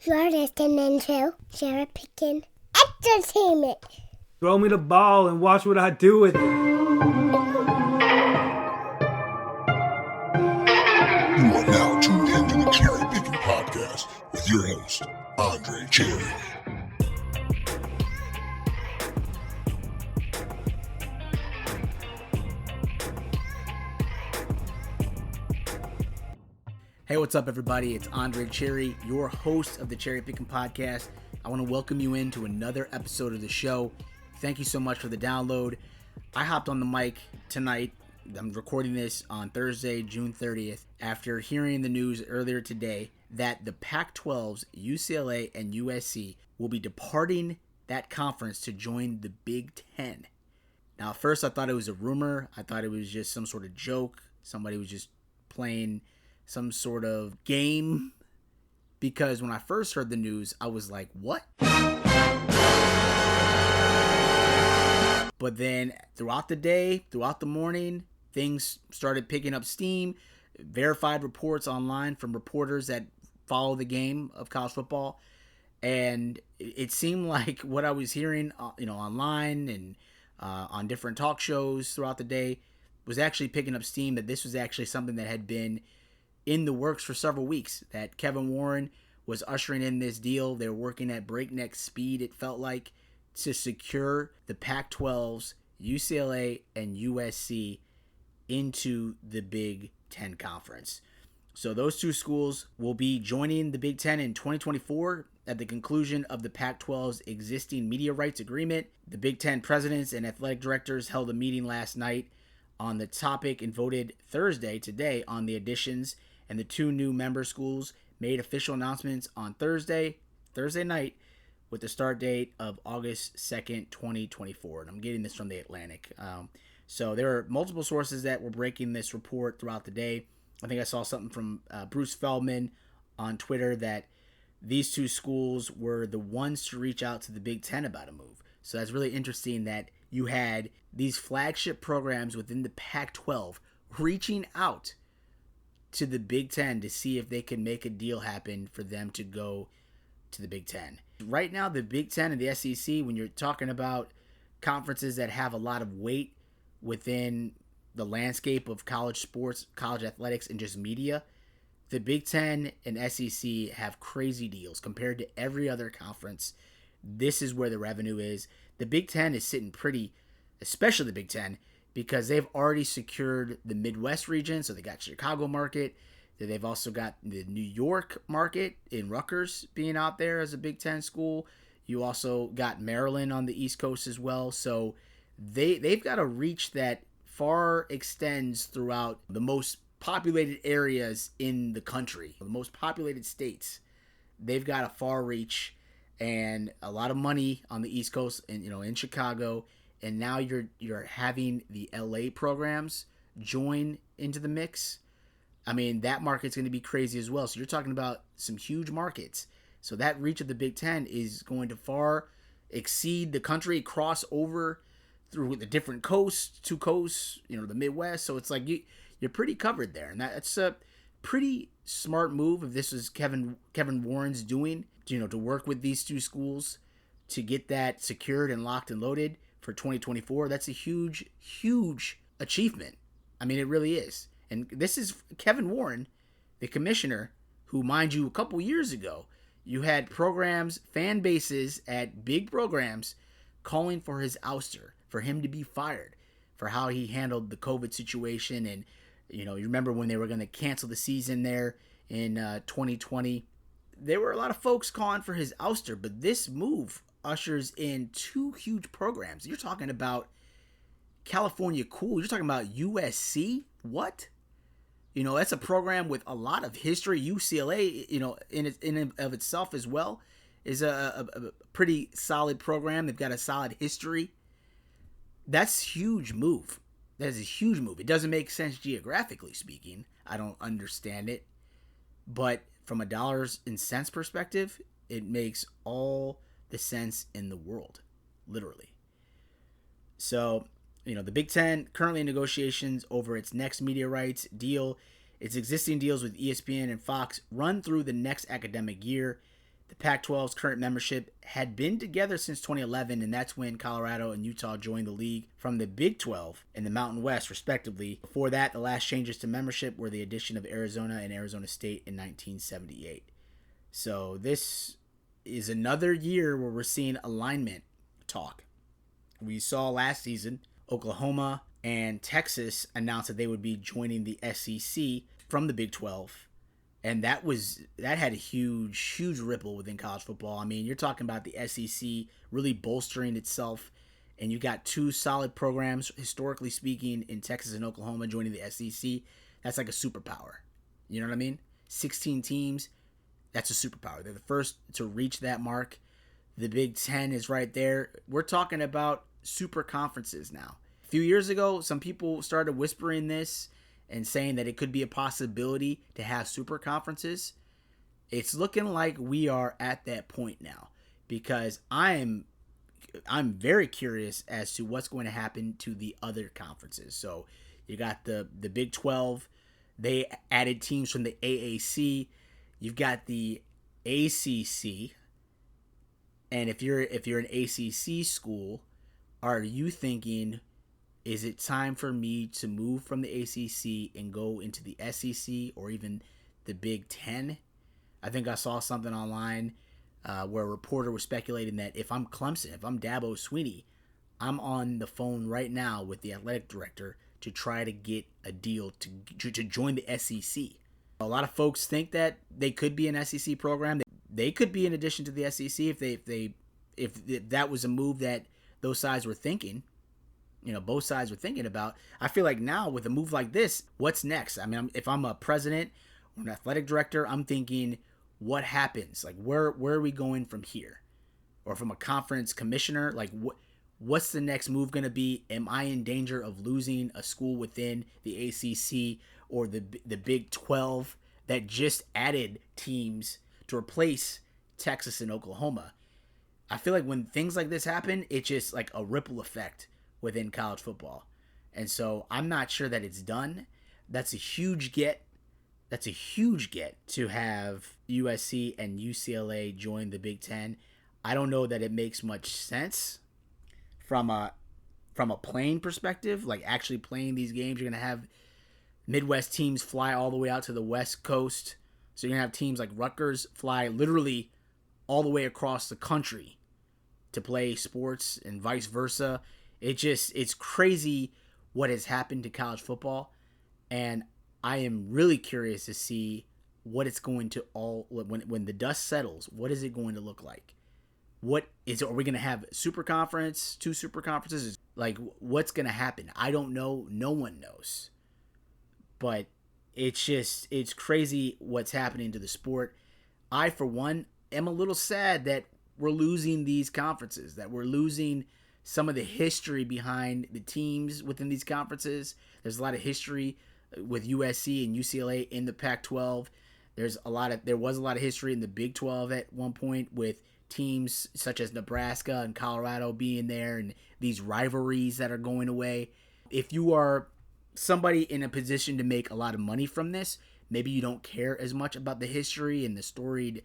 You're listening to CherryPickin Entertainment. Throw me the ball and watch what I do with it. You are now tuned into the CherryPickin podcast with your host, Andre Cherry. Hey, what's up, everybody? It's Andre Cherry, your host of the CherryPickin podcast. I want to welcome you into another episode of the show. Thank you so much for the download. I hopped on the mic tonight. I'm recording this on Thursday, June 30th, after hearing the news earlier today that the Pac-12's UCLA and USC will be departing that conference to join the Big Ten. Now, at first, I thought it was a rumor. I thought it was just some sort of joke. Somebody was just playing some sort of game, because when I first heard the news, I was like, what? But then throughout the day, throughout the morning, things started picking up steam. Verified reports online from reporters that follow the game of college football. And it seemed like what I was hearing, online and on different talk shows throughout the day was actually picking up steam, that this was actually something that had been in the works for several weeks, that Kevin Warren was ushering in this deal. They were working at breakneck speed, it felt like, to secure the Pac-12's UCLA and USC into the Big Ten Conference. So those two schools will be joining the Big Ten in 2024 at the conclusion of the Pac-12's existing media rights agreement. The Big Ten presidents and athletic directors held a meeting last night on the topic and voted Thursday, today, on the additions, and the two new member schools made official announcements on Thursday night, with the start date of August 2nd, 2024. And I'm getting this from The Atlantic. So there are multiple sources that were breaking this report throughout the day. I think I saw something from Bruce Feldman on Twitter that these two schools were the ones to reach out to the Big Ten about a move. So that's really interesting that you had these flagship programs within the Pac-12 reaching out to the Big Ten to see if they can make a deal happen for them to go to the Big Ten. Right now, the Big Ten and the SEC, when you're talking about conferences that have a lot of weight within the landscape of college sports, college athletics, and just media, the Big Ten and SEC have crazy deals compared to every other conference. This is where the revenue is. The Big Ten is sitting pretty, especially the Big Ten, because they've already secured the Midwest region. So they got Chicago market. They've also got the New York market in Rutgers being out there as a Big Ten school. You also got Maryland on the East Coast as well. So they've got a reach that far extends throughout the most populated areas in the country, the most populated states. They've got a far reach and a lot of money on the East Coast and in Chicago. And now you're having the LA programs join into the mix. I mean, that market's going to be crazy as well. So you're talking about some huge markets. So that reach of the Big Ten is going to far exceed the country, cross over through the different coasts, two coasts, the Midwest. So it's like you're pretty covered there. And that's a pretty smart move if this is Kevin Warren's doing, to work with these two schools to get that secured and locked and loaded for 2024. That's a huge, huge achievement. I mean, it really is. And this is Kevin Warren, the commissioner, who, mind you, a couple years ago, you had programs, fan bases at big programs calling for his ouster, for him to be fired, for how he handled the COVID situation. And, you remember when they were going to cancel the season there in 2020. There were a lot of folks calling for his ouster, but this move ushers in two huge programs. You're talking about California Cool. You're talking about USC. What? That's a program with a lot of history. UCLA, in and of itself as well, is a pretty solid program. They've got a solid history. That's a huge move. That is a huge move. It doesn't make sense geographically speaking. I don't understand it. But from a dollars and cents perspective, it makes all the sense in the world, literally. So, the Big Ten currently in negotiations over its next media rights deal. Its existing deals with ESPN and Fox run through the next academic year. The Pac-12's current membership had been together since 2011, and that's when Colorado and Utah joined the league from the Big 12 and the Mountain West, respectively. Before that, the last changes to membership were the addition of Arizona and Arizona State in 1978. So this is another year where we're seeing alignment talk. We saw last season Oklahoma and Texas announced that they would be joining the SEC from the Big 12. And that had a huge ripple within college football. I mean, you're talking about the SEC really bolstering itself, and you got two solid programs, historically speaking, in Texas and Oklahoma joining the SEC. That's like a superpower. You know what I mean? 16 teams, that's a superpower. They're the first to reach that mark. The Big Ten is right there. We're talking about super conferences now. A few years ago, some people started whispering this and saying that it could be a possibility to have super conferences. It's looking like we are at that point now, because I'm very curious as to what's going to happen to the other conferences. So you got the Big 12. They added teams from the AAC. You've got the ACC. And if you're an ACC school, are you thinking, is it time for me to move from the ACC and go into the SEC or even the Big Ten? I think I saw something online where a reporter was speculating that if I'm Clemson, if I'm Dabo Swinney, I'm on the phone right now with the athletic director to try to get a deal to join the SEC. A lot of folks think that they could be an SEC program. They could be in addition to the SEC if that was a move that those sides were thinking. You know, both sides were thinking about. I feel like now with a move like this, what's next? I mean, if I'm a president or an athletic director, I'm thinking, what happens? Like, where are we going from here? Or from a conference commissioner, like what's the next move going to be? Am I in danger of losing a school within the ACC or the Big 12 that just added teams to replace Texas and Oklahoma? I feel like when things like this happen, it's just like a ripple effect within college football. And so I'm not sure that it's done. That's a huge get. That's a huge get to have USC and UCLA join the Big Ten. I don't know that it makes much sense from a playing perspective, like actually playing these games. You're going to have Midwest teams fly all the way out to the West Coast. So you're going to have teams like Rutgers fly literally all the way across the country to play sports and vice versa. It's crazy what has happened to college football, and I am really curious to see what it's going to when the dust settles. What is it going to look like? Are we going to have super conference, two super conferences? Like, what's going to happen? I don't know. No one knows. But it's crazy what's happening to the sport. I, for one, am a little sad that we're losing these conferences, that we're losing some of the history behind the teams within these conferences. There's a lot of history with USC and UCLA in the Pac-12. There was a lot of history in the Big 12 at one point with teams such as Nebraska and Colorado being there, and these rivalries that are going away. If you are somebody in a position to make a lot of money from this, maybe you don't care as much about the history and the storied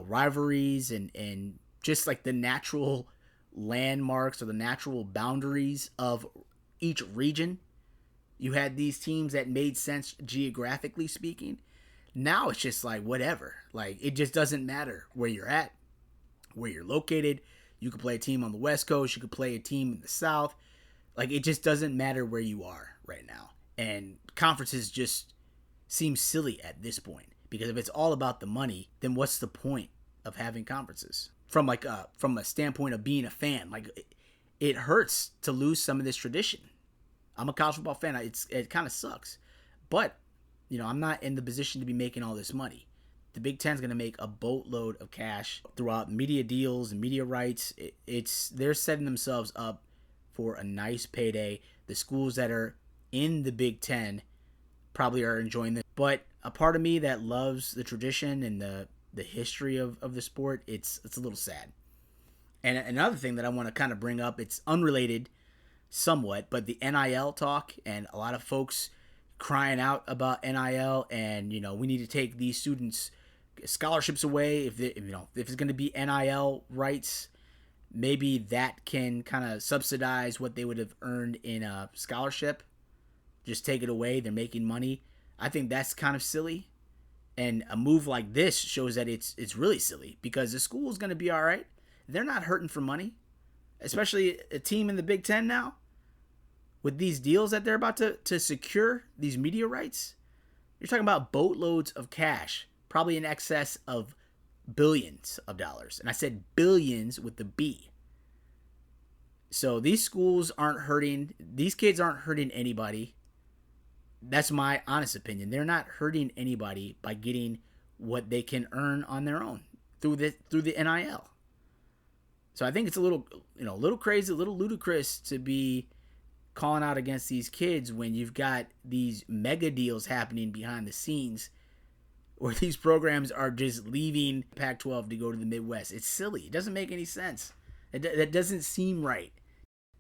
rivalries and just like the natural landmarks or the natural boundaries of each region. You had these teams that made sense geographically speaking. Now it's just like whatever. Like, it just doesn't matter where you're at, where you're located. You could play a team on the West Coast. You could play a team in the South. Like, it just doesn't matter where you are right now. And conferences just seem silly at this point, because if it's all about the money, then what's the point of having conferences? From a standpoint of being a fan, like, it hurts to lose some of this tradition. I'm a college football fan. It kind of sucks, but I'm not in the position to be making all this money. The Big Ten's going to make a boatload of cash throughout media deals and media rights. They're setting themselves up for a nice payday. The schools that are in the Big Ten probably are enjoying this, but a part of me that loves the tradition and the history of the sport, it's a little sad. And another thing that I want to kind of bring up, it's unrelated somewhat, but the NIL talk, and a lot of folks crying out about NIL, and we need to take these students scholarships away. If it's going to be NIL rights, maybe that can kind of subsidize what they would have earned in a scholarship. Just take it away. They're making money. I think that's kind of silly. And a move like this shows that it's really silly because the school is going to be all right. They're not hurting for money, especially a team in the Big Ten now with these deals that they're about to secure, these media rights. You're talking about boatloads of cash, probably in excess of billions of dollars. And I said billions with the B. So these schools aren't hurting. These kids aren't hurting anybody. That's my honest opinion. They're not hurting anybody by getting what they can earn on their own through the NIL. So I think it's a little crazy, a little ludicrous to be calling out against these kids when you've got these mega deals happening behind the scenes where these programs are just leaving Pac-12 to go to the Midwest. It's silly. It doesn't make any sense. That doesn't seem right.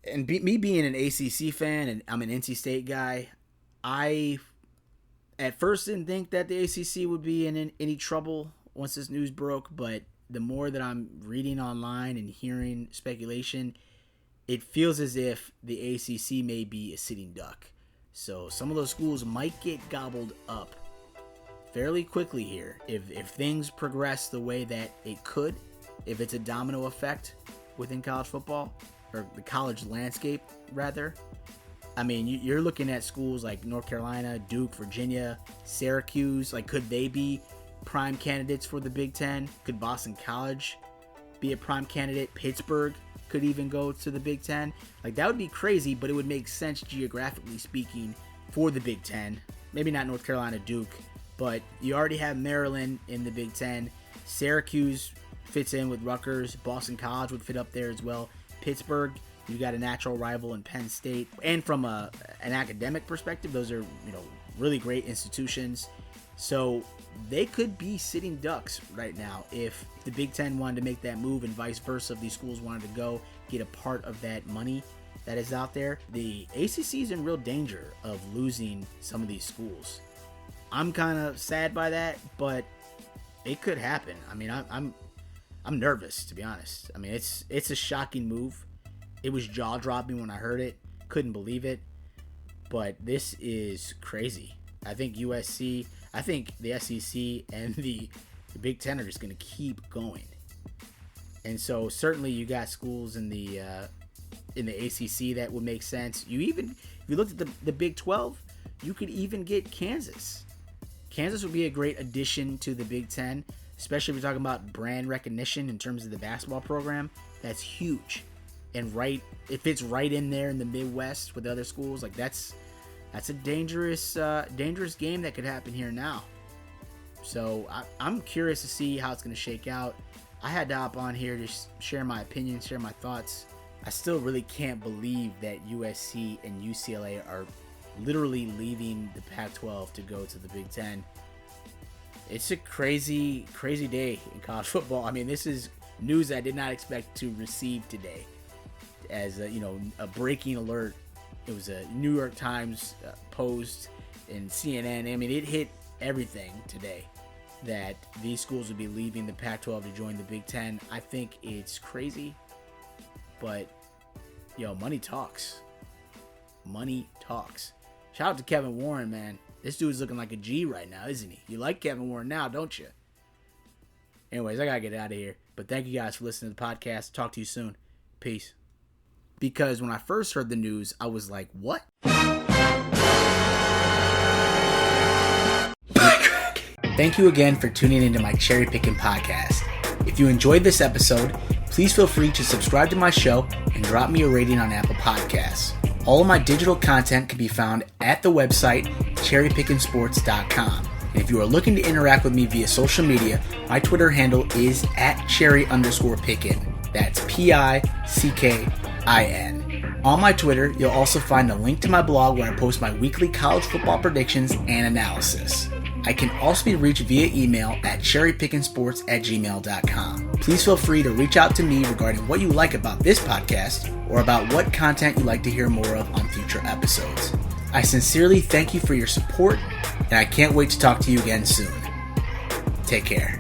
And me being an ACC fan, and I'm an NC State guy, I at first didn't think that the ACC would be in any trouble once this news broke, but the more that I'm reading online and hearing speculation, it feels as if the ACC may be a sitting duck. So some of those schools might get gobbled up fairly quickly here if things progress the way that it could, if it's a domino effect within college football, or the college landscape, rather. I mean, you're looking at schools like North Carolina, Duke, Virginia, Syracuse. Like, could they be prime candidates for the Big Ten? Could Boston College be a prime candidate? Pittsburgh could even go to the Big Ten. Like, that would be crazy, but it would make sense geographically speaking for the Big Ten. Maybe not North Carolina, Duke, but you already have Maryland in the Big Ten. Syracuse fits in with Rutgers. Boston College would fit up there as well. Pittsburgh, you got a natural rival in Penn State. And from an academic perspective, those are, really great institutions. So they could be sitting ducks right now if the Big Ten wanted to make that move and vice versa. If these schools wanted to go get a part of that money that is out there, the ACC is in real danger of losing some of these schools. I'm kind of sad by that, but it could happen. I mean, I'm nervous, to be honest. I mean, it's a shocking move. It was jaw-dropping when I heard it. Couldn't believe it. But this is crazy. I think USC, I think the SEC and the Big Ten are just going to keep going. And so certainly you got schools in the ACC that would make sense. If you looked at the Big 12, you could even get Kansas. Kansas would be a great addition to the Big Ten, especially if you're talking about brand recognition in terms of the basketball program. That's huge. And it fits right in there in the Midwest with other schools. Like that's a dangerous game that could happen here now. So I'm curious to see how it's going to shake out. I had to hop on here to share my opinion, share my thoughts. I still really can't believe that USC and UCLA are literally leaving the Pac-12 to go to the Big Ten. It's a crazy, crazy day in college football. I mean, this is news I did not expect to receive today as a breaking alert. It was a New York Times post and CNN. I mean, it hit everything today that these schools would be leaving the Pac-12 to join the Big Ten. I think it's crazy, but money talks. Money talks. Shout out to Kevin Warren, man. This dude's looking like a G right now, isn't he? You like Kevin Warren now, don't you? Anyways, I gotta get out of here. But thank you guys for listening to the podcast. Talk to you soon. Peace. Because when I first heard the news, I was like, what? Thank you again for tuning into my CherryPickin podcast. If you enjoyed this episode, please feel free to subscribe to my show and drop me a rating on Apple Podcasts. All of my digital content can be found at the website CherryPickinSports.com. And if you are looking to interact with me via social media, my Twitter handle is @Cherry_Pickin. That's PICKIN. On my Twitter, you'll also find a link to my blog where I post my weekly college football predictions and analysis. I can also be reached via email at cherrypickinsports@gmail.com. Please feel free to reach out to me regarding what you like about this podcast or about what content you'd like to hear more of on future episodes. I sincerely thank you for your support, and I can't wait to talk to you again soon. Take care.